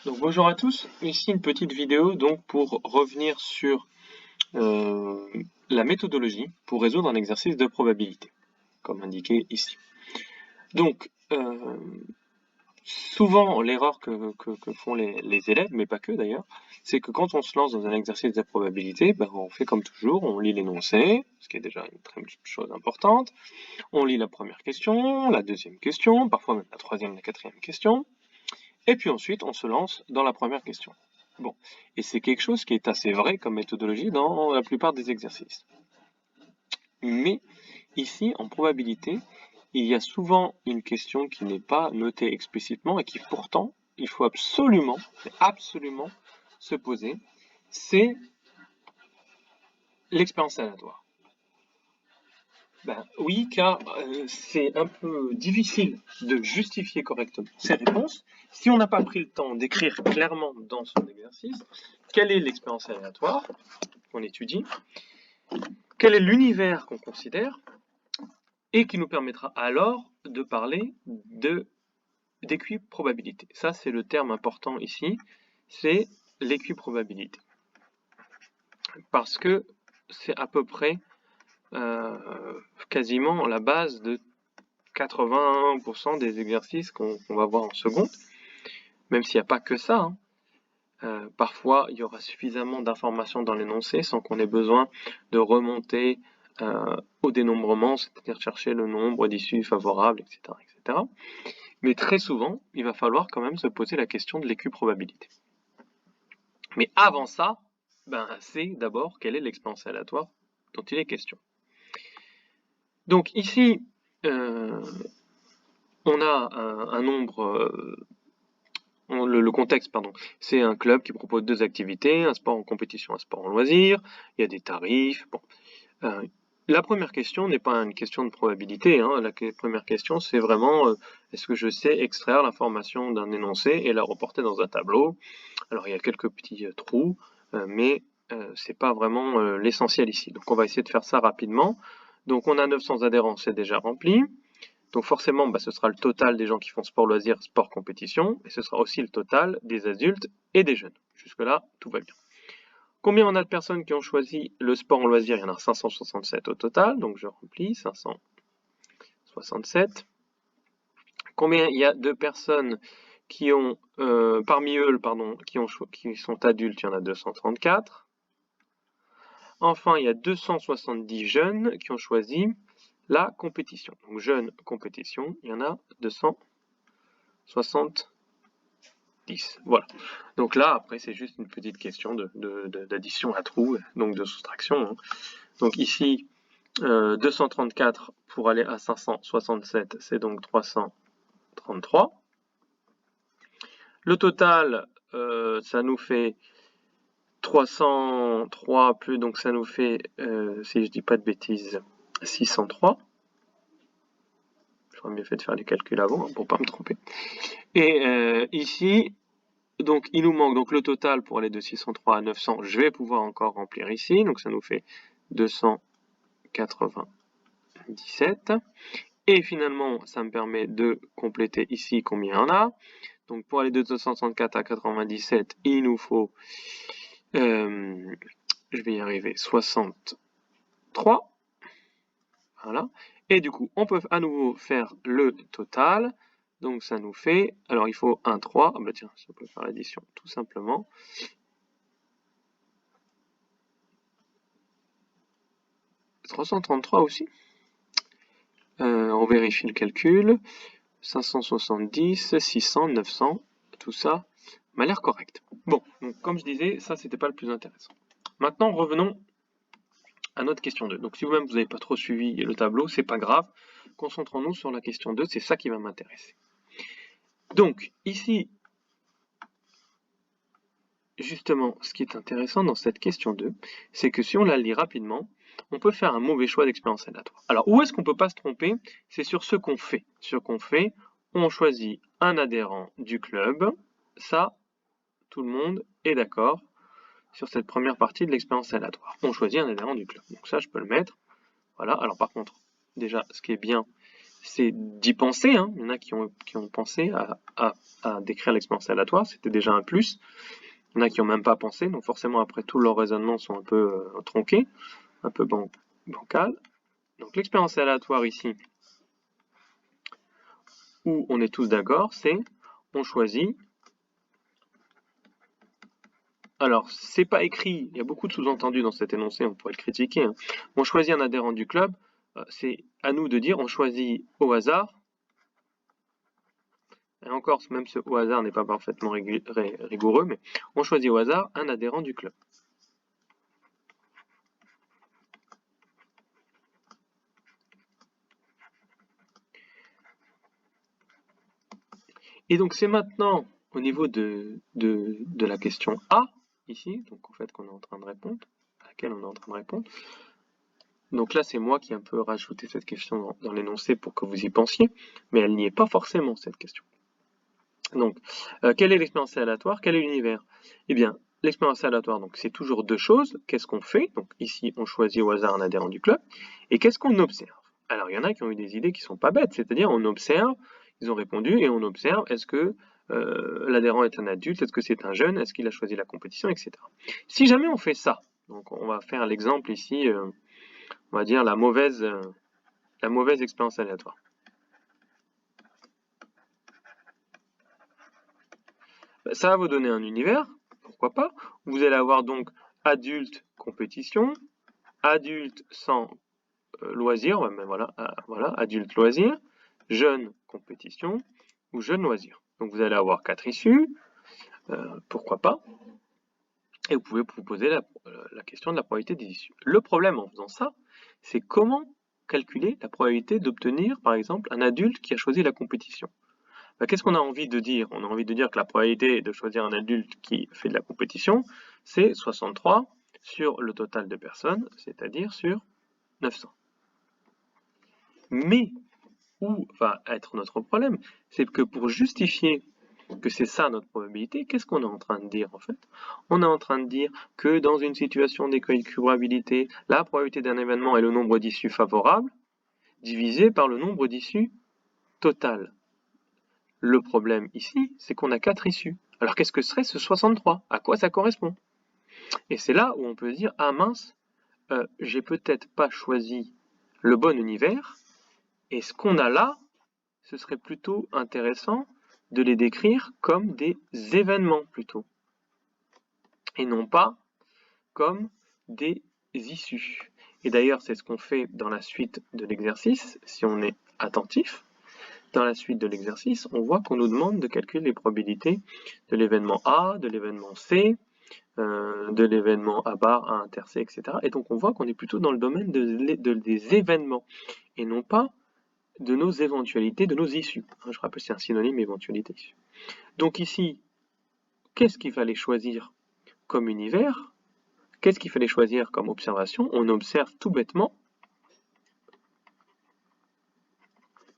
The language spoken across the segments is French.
Donc bonjour à tous, ici une petite vidéo donc pour revenir sur la méthodologie pour résoudre un exercice de probabilité, comme indiqué ici. Donc souvent l'erreur que font les élèves, mais pas que d'ailleurs, c'est que quand on se lance dans un exercice de probabilité, ben, on fait comme toujours, on lit l'énoncé, ce qui est déjà une très chose importante, on lit la première question, la deuxième question, parfois même la troisième, la quatrième question, et puis ensuite, on se lance dans la première question. Bon, et c'est quelque chose qui est assez vrai comme méthodologie dans la plupart des exercices. Mais ici, en probabilité, il y a souvent une question qui n'est pas notée explicitement et qui pourtant, il faut absolument se poser, c'est l'expérience aléatoire. Ben oui, car c'est un peu difficile de justifier correctement ces réponses si on n'a pas pris le temps d'écrire clairement dans son exercice quelle est l'expérience aléatoire qu'on étudie, quel est l'univers qu'on considère, et qui nous permettra alors de parler d'équiprobabilité. Ça, c'est le terme important ici, c'est l'équiprobabilité. Parce que c'est à peu près quasiment la base de 81% des exercices qu'on va voir en seconde, même s'il n'y a pas que ça. Parfois, il y aura suffisamment d'informations dans l'énoncé sans qu'on ait besoin de remonter au dénombrement, c'est-à-dire chercher le nombre d'issues favorables, etc., etc. Mais très souvent, il va falloir quand même se poser la question de l'équiprobabilité. Mais avant ça, c'est d'abord quelle est l'expérience aléatoire dont il est question. Donc ici, on a un nombre, le contexte, pardon, c'est un club qui propose deux activités, un sport en compétition, un sport en loisir, il y a des tarifs. Bon. La première question n'est pas une question de probabilité, la première question c'est vraiment est-ce que je sais extraire l'information d'un énoncé et la reporter dans un tableau. Alors il y a quelques petits trous, mais c'est pas vraiment l'essentiel ici. Donc on va essayer de faire ça rapidement. Donc on a 900 adhérents, c'est déjà rempli. Donc forcément, ce sera le total des gens qui font sport loisir, sport compétition, et ce sera aussi le total des adultes et des jeunes. Jusque-là, tout va bien. Combien on a de personnes qui ont choisi le sport en loisir? Il y en a 567 au total, donc je remplis 567. Combien il y a de personnes qui ont, parmi eux, qui sont adultes? Il y en a 234. Enfin, il y a 270 jeunes qui ont choisi la compétition. Donc jeunes compétition, il y en a 270. Voilà. Donc là, après, c'est juste une petite question d'addition à trous, donc de soustraction. Donc ici, 234 pour aller à 567, c'est donc 333. Le total, ça nous fait 303 plus, donc ça nous fait, si je dis pas de bêtises, 603. J'aurais mieux fait de faire les calculs avant pour pas me tromper. Et ici, donc il nous manque donc le total pour aller de 603 à 900. Je vais pouvoir encore remplir ici, donc ça nous fait 297. Et finalement, ça me permet de compléter ici combien il y en a. Donc pour aller de 264 à 97, il nous faut, je vais y arriver, 63. Voilà. Et du coup, on peut à nouveau faire le total. Donc ça nous fait, alors il faut 1, 3. Ah bah tiens, si on peut faire l'addition tout simplement. « 333 aussi. On vérifie le calcul. 570, 600, 900, tout ça m'a l'air correct. Bon, donc comme je disais, ça c'était pas le plus intéressant. Maintenant, revenons à notre question 2. Donc si vous-même vous n'avez pas trop suivi le tableau, c'est pas grave. Concentrons-nous sur la question 2, c'est ça qui va m'intéresser. Donc ici, justement, ce qui est intéressant dans cette question 2, c'est que si on la lit rapidement, on peut faire un mauvais choix d'expérience aléatoire. Alors, où est-ce qu'on ne peut pas se tromper? C'est sur ce qu'on fait. Ce qu'on fait, on choisit un adhérent du club. Ça, tout le monde est d'accord sur cette première partie de l'expérience aléatoire. On choisit un adhérent du club. Donc ça, je peux le mettre. Voilà. Alors par contre, déjà, ce qui est bien, c'est d'y penser, hein. Il y en a qui ont pensé à décrire l'expérience aléatoire, c'était déjà un plus. Il y en a qui n'ont même pas pensé, donc forcément après tous leurs raisonnements sont un peu tronqués, un peu bancal. Donc l'expérience aléatoire ici, où on est tous d'accord, c'est on choisit. Alors, c'est pas écrit, il y a beaucoup de sous-entendus dans cet énoncé, on pourrait le critiquer, hein. On choisit un adhérent du club, c'est à nous de dire on choisit au hasard. Et encore, même ce au hasard n'est pas parfaitement rigoureux, mais on choisit au hasard un adhérent du club. Et donc c'est maintenant au niveau de la question A, ici, donc en fait qu'on est en train de répondre, à laquelle on est en train de répondre. Donc là c'est moi qui ai un peu rajouté cette question dans l'énoncé pour que vous y pensiez, mais elle n'y est pas forcément cette question. Donc, quelle est l'expérience aléatoire? Quel est l'univers? Eh bien, l'expérience aléatoire, donc c'est toujours deux choses. Qu'est-ce qu'on fait? Donc ici, on choisit au hasard un adhérent du club. Et qu'est-ce qu'on observe? Alors, il y en a qui ont eu des idées qui sont pas bêtes, c'est-à-dire on observe, ils ont répondu et on observe, est-ce que l'adhérent est un adulte, est-ce que c'est un jeune, est-ce qu'il a choisi la compétition, etc. Si jamais on fait ça, donc on va faire l'exemple ici, on va dire la mauvaise expérience aléatoire. Ça va vous donner un univers, pourquoi pas. Vous allez avoir donc adulte compétition, adulte sans loisir, voilà, adulte loisir, jeune compétition ou jeune loisir. Donc vous allez avoir 4 issues, pourquoi pas. Et vous pouvez vous poser la question de la probabilité des issues. Le problème en faisant ça, c'est comment calculer la probabilité d'obtenir, par exemple, un adulte qui a choisi la compétition. Qu'est-ce qu'on a envie de dire? On a envie de dire que la probabilité de choisir un adulte qui fait de la compétition, c'est 63 sur le total de personnes, c'est-à-dire sur 900. Mais où va être notre problème? C'est que pour justifier que c'est ça notre probabilité, qu'est-ce qu'on est en train de dire en fait? On est en train de dire que dans une situation d'équilibrabilité, la probabilité d'un événement est le nombre d'issues favorables divisé par le nombre d'issues totales. Le problème ici, c'est qu'on a 4 issues. Alors qu'est-ce que serait ce 63? À quoi ça correspond? Et c'est là où on peut se dire, ah mince, j'ai peut-être pas choisi le bon univers, et ce qu'on a là, ce serait plutôt intéressant de les décrire comme des événements plutôt, et non pas comme des issues. Et d'ailleurs, c'est ce qu'on fait dans la suite de l'exercice, si on est attentif. Dans la suite de l'exercice, on voit qu'on nous demande de calculer les probabilités de l'événement A, de l'événement C, de l'événement A bar, A inter C, etc. Et donc on voit qu'on est plutôt dans le domaine des événements, et non pas de nos éventualités, de nos issues. Je rappelle, c'est un synonyme éventualité. Donc ici, qu'est-ce qu'il fallait choisir comme univers? Qu'est-ce qu'il fallait choisir comme observation? On observe tout bêtement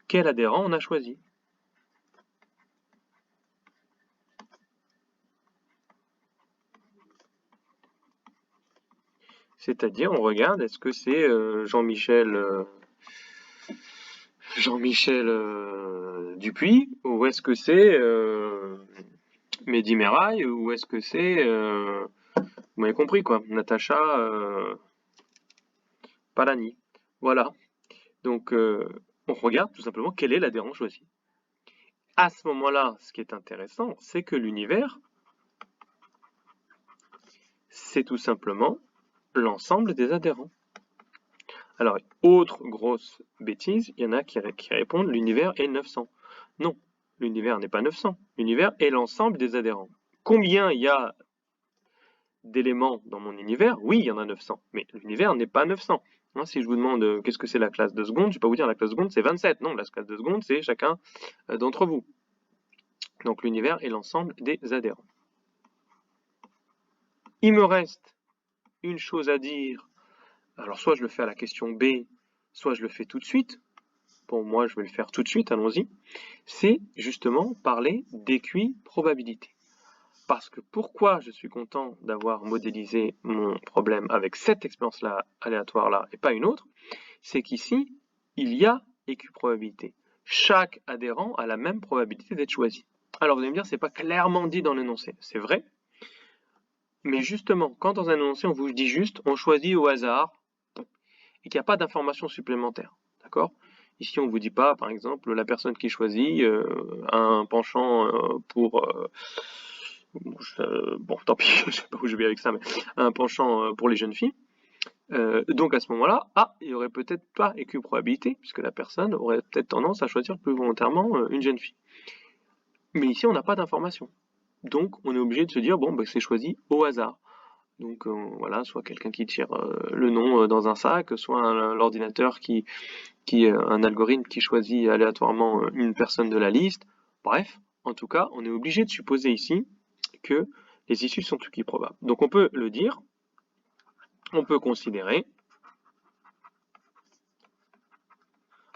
quel adhérent on a choisi. C'est-à-dire, on regarde, est-ce que c'est Jean-Michel Dupuis, ou est-ce que c'est Mehdi Merail, ou est-ce que c'est, vous m'avez compris quoi, Natacha Palani. Voilà. Donc, on regarde tout simplement quel est l'adhérent choisi. À ce moment-là, ce qui est intéressant, c'est que l'univers, c'est tout simplement l'ensemble des adhérents. Alors, autre grosse bêtise, il y en a qui répondent l'univers est 900. Non, l'univers n'est pas 900. L'univers est l'ensemble des adhérents. Combien il y a d'éléments dans mon univers? Oui, il y en a 900, mais l'univers n'est pas 900. Hein, si je vous demande qu'est-ce que c'est la classe de seconde, je ne vais pas vous dire la classe de seconde c'est 27. Non, la classe de seconde c'est chacun d'entre vous. Donc l'univers est l'ensemble des adhérents. Il me reste une chose à dire. Alors soit je le fais à la question B, soit je le fais tout de suite. Pour moi, je vais le faire tout de suite, allons-y. C'est justement parler d'équiprobabilité. Parce que pourquoi je suis content d'avoir modélisé mon problème avec cette expérience-là, aléatoire-là, et pas une autre, c'est qu'ici, il y a équiprobabilité. Chaque adhérent a la même probabilité d'être choisi. Alors vous allez me dire, c'est pas clairement dit dans l'énoncé. C'est vrai, mais justement, quand dans un énoncé, on vous dit juste, on choisit au hasard, et qu'il n'y a pas d'information supplémentaire, d'accord? Ici, on ne vous dit pas, par exemple, la personne qui choisit a un penchant pour... bon, tant pis, je ne sais pas où je vais avec ça, mais un penchant pour les jeunes filles. Donc à ce moment-là, il n'y aurait peut-être pas équiprobabilité, puisque la personne aurait peut-être tendance à choisir plus volontairement une jeune fille. Mais ici, on n'a pas d'information. Donc on est obligé de se dire, bon, c'est choisi au hasard. Donc voilà, soit quelqu'un qui tire le nom dans un sac, soit l'ordinateur qui un algorithme qui choisit aléatoirement une personne de la liste. Bref, en tout cas, on est obligé de supposer ici que les issues sont équiprobables. Donc on peut le dire, on peut considérer.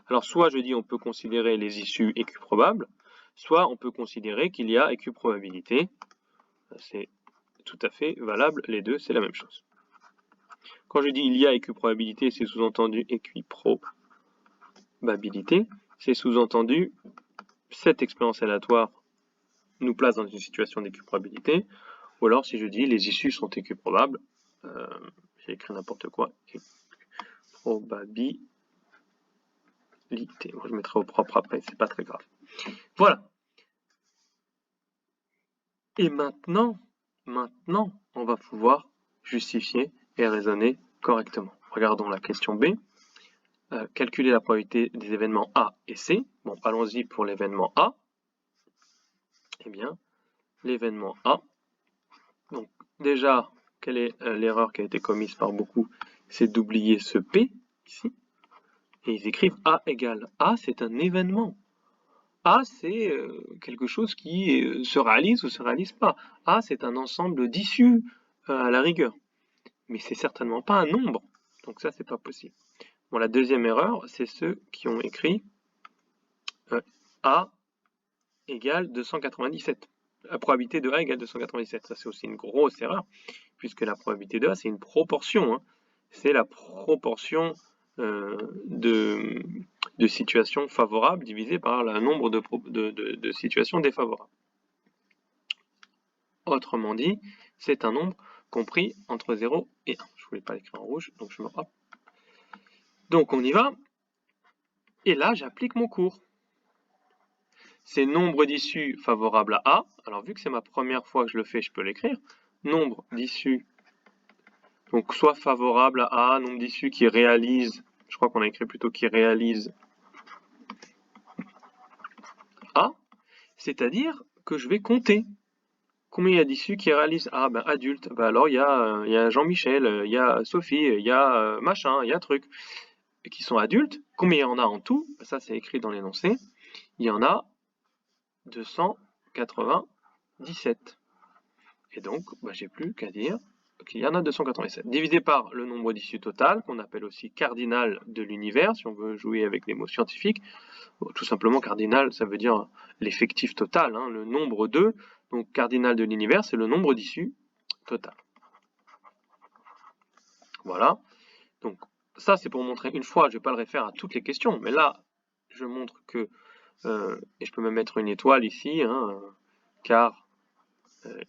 Alors soit je dis on peut considérer les issues équiprobables, soit on peut considérer qu'il y a équiprobabilité. C'est tout à fait valable, les deux, c'est la même chose. Quand je dis il y a équiprobabilité, c'est sous-entendu équiprobabilité, c'est sous-entendu cette expérience aléatoire nous place dans une situation d'équiprobabilité, ou alors si je dis les issues sont équiprobables, j'ai écrit n'importe quoi, probabilité, moi je mettrai au propre après, c'est pas très grave. Voilà. Et maintenant, on va pouvoir justifier et raisonner correctement. Regardons la question B. Calculer la probabilité des événements A et C. Bon, allons-y pour l'événement A. Eh bien, l'événement A. Donc, déjà, quelle est l'erreur qui a été commise par beaucoup? C'est d'oublier ce P, ici. Et ils écrivent A égale. A, c'est un événement. A, c'est quelque chose qui se réalise ou se réalise pas. A, c'est un ensemble d'issues à la rigueur. Mais c'est certainement pas un nombre. Donc ça, c'est pas possible. Bon, la deuxième erreur, c'est ceux qui ont écrit A égale 297. La probabilité de A égale 297. Ça, c'est aussi une grosse erreur, puisque la probabilité de A, c'est une proportion. Hein. C'est la proportion de situations favorables divisée par le nombre de situations défavorables. Autrement dit, c'est un nombre compris entre 0 et 1. Je ne voulais pas l'écrire en rouge, donc je me hop. Donc on y va. Et là, j'applique mon cours. C'est nombre d'issues favorables à A. Alors vu que c'est ma première fois que je le fais, je peux l'écrire. Nombre d'issues, donc soit favorable à A, nombre d'issues qui réalisent, je crois qu'on a écrit plutôt qui réalisent A, c'est-à-dire que je vais compter. Combien il y a d'issues qui réalisent A? Ben adulte. Ben alors il y a Jean-Michel, il y a Sophie, il y a machin, il y a truc. Qui sont adultes. Combien il y en a en tout? Ben, ça c'est écrit dans l'énoncé. Il y en a 297. Et donc, ben, j'ai plus qu'à dire qu'il y en a 287. Divisé par le nombre d'issues totales, qu'on appelle aussi cardinal de l'univers, si on veut jouer avec les mots scientifiques. Tout simplement, cardinal, ça veut dire l'effectif total, hein, le nombre 2. Donc, cardinal de l'univers, c'est le nombre d'issues total. Voilà. Donc, ça, c'est pour montrer une fois, je ne vais pas le refaire à toutes les questions, mais là, je montre que, et je peux même mettre une étoile ici, hein, car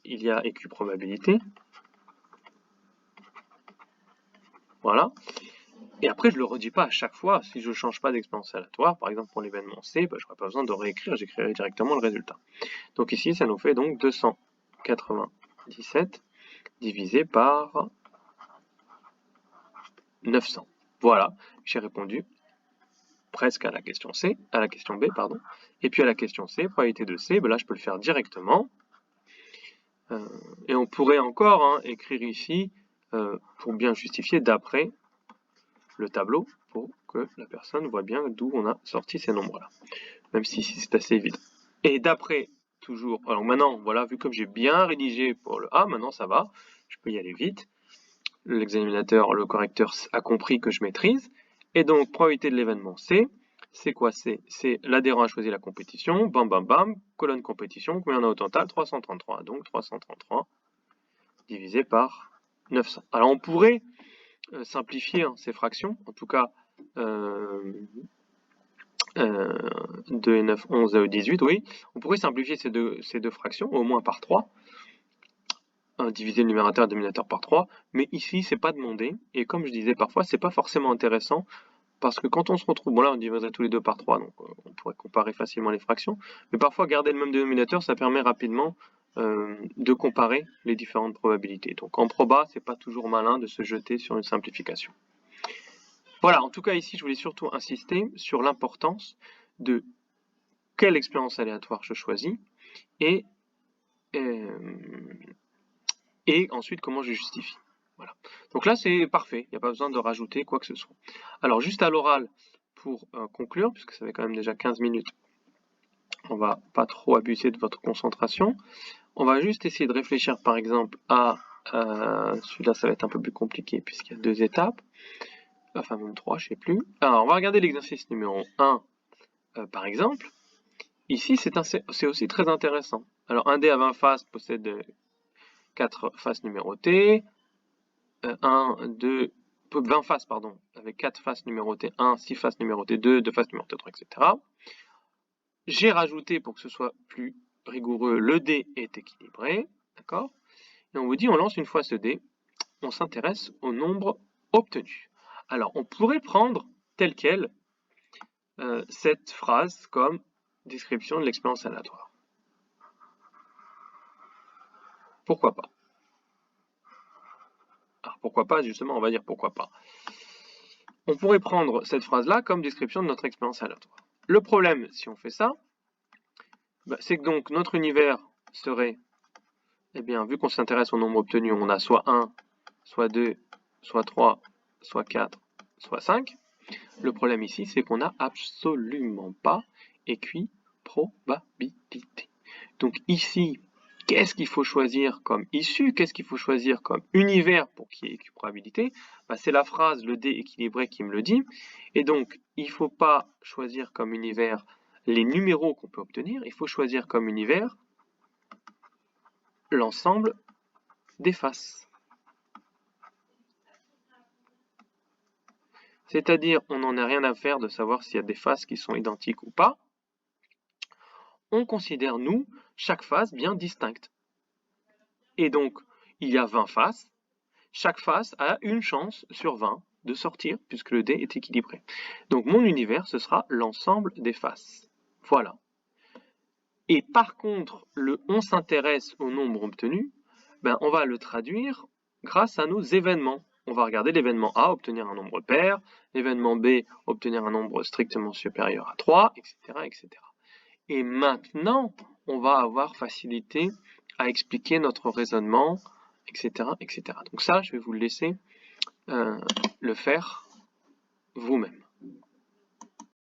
il y a équiprobabilité. Voilà. Et après, je ne le redis pas à chaque fois. Si je ne change pas d'expérience aléatoire, par exemple pour l'événement C, ben, je n'aurai pas besoin de réécrire, j'écrirai directement le résultat. Donc ici, ça nous fait donc 297 divisé par 900. Voilà, j'ai répondu presque à la question C, à la question B, pardon. Et puis à la question C, probabilité de C, ben là je peux le faire directement. Et on pourrait encore écrire ici, pour bien justifier, d'après le tableau, pour que la personne voit bien d'où on a sorti ces nombres-là. Même si c'est assez évident. Et d'après, toujours, alors maintenant, voilà, vu comme j'ai bien rédigé pour le A, maintenant ça va, je peux y aller vite. L'examinateur, le correcteur a compris que je maîtrise. Et donc, probabilité de l'événement C, c'est quoi C? C'est l'adhérent a choisi la compétition, bam bam bam, colonne compétition, combien on a au total? 333. Donc 333 divisé par 900. Alors on pourrait simplifier ces fractions, en tout cas 2 et 9, 11 et 18, oui. On pourrait simplifier ces deux fractions, au moins par 3. Diviser le numérateur et le dénominateur par 3. Mais ici, c'est pas demandé. Et comme je disais parfois, c'est pas forcément intéressant. Parce que quand on se retrouve, bon là on diviserait tous les deux par 3, donc on pourrait comparer facilement les fractions. Mais parfois, garder le même dénominateur, ça permet rapidement de comparer les différentes probabilités. Donc en proba, c'est pas toujours malin de se jeter sur une simplification. Voilà, en tout cas ici, je voulais surtout insister sur l'importance de quelle expérience aléatoire je choisis et ensuite comment je justifie. Voilà. Donc là, c'est parfait, il n'y a pas besoin de rajouter quoi que ce soit. Alors juste à l'oral, pour conclure, puisque ça fait quand même déjà 15 minutes, on va pas trop abuser de votre concentration. On va juste essayer de réfléchir par exemple à, celui-là ça va être un peu plus compliqué puisqu'il y a 2 étapes, enfin même 3, je sais plus. Alors on va regarder l'exercice numéro 1 par exemple. Ici c'est aussi très intéressant. Alors un dé à 20 faces possède 4 faces numérotées, 20 faces pardon, avec 4 faces numérotées 1, 6 faces numérotées 2, 2 faces numérotées 3, etc. J'ai rajouté, pour que ce soit plus rigoureux, le dé est équilibré, d'accord? Et on vous dit, on lance une fois ce dé, on s'intéresse au nombre obtenu. Alors, on pourrait prendre telle quelle cette phrase comme description de l'expérience aléatoire. Pourquoi pas? Alors, pourquoi pas, justement, on va dire pourquoi pas. On pourrait prendre cette phrase-là comme description de notre expérience aléatoire. Le problème, si on fait ça, c'est que donc notre univers serait, eh bien, vu qu'on s'intéresse au nombre obtenu, on a soit 1, soit 2, soit 3, soit 4, soit 5. Le problème ici, c'est qu'on n'a absolument pas équiprobabilité. Donc ici, qu'est-ce qu'il faut choisir comme issue? Qu'est-ce qu'il faut choisir comme univers pour qu'il y ait équiprobabilité? C'est la phrase « le dé équilibré » qui me le dit. Et donc, il ne faut pas choisir comme univers les numéros qu'on peut obtenir. Il faut choisir comme univers l'ensemble des faces. C'est-à-dire, on n'en a rien à faire de savoir s'il y a des faces qui sont identiques ou pas. On considère, nous, chaque face bien distincte. Et donc, il y a 20 faces. Chaque face a une chance sur 20 de sortir, puisque le dé est équilibré. Donc, mon univers, ce sera l'ensemble des faces. Voilà. Et par contre, on s'intéresse au nombre obtenu, on va le traduire grâce à nos événements. On va regarder l'événement A, obtenir un nombre pair, l'événement B, obtenir un nombre strictement supérieur à 3, etc., etc. Et maintenant, on va avoir facilité à expliquer notre raisonnement, etc., etc. Donc ça, je vais vous le laisser le faire vous-même.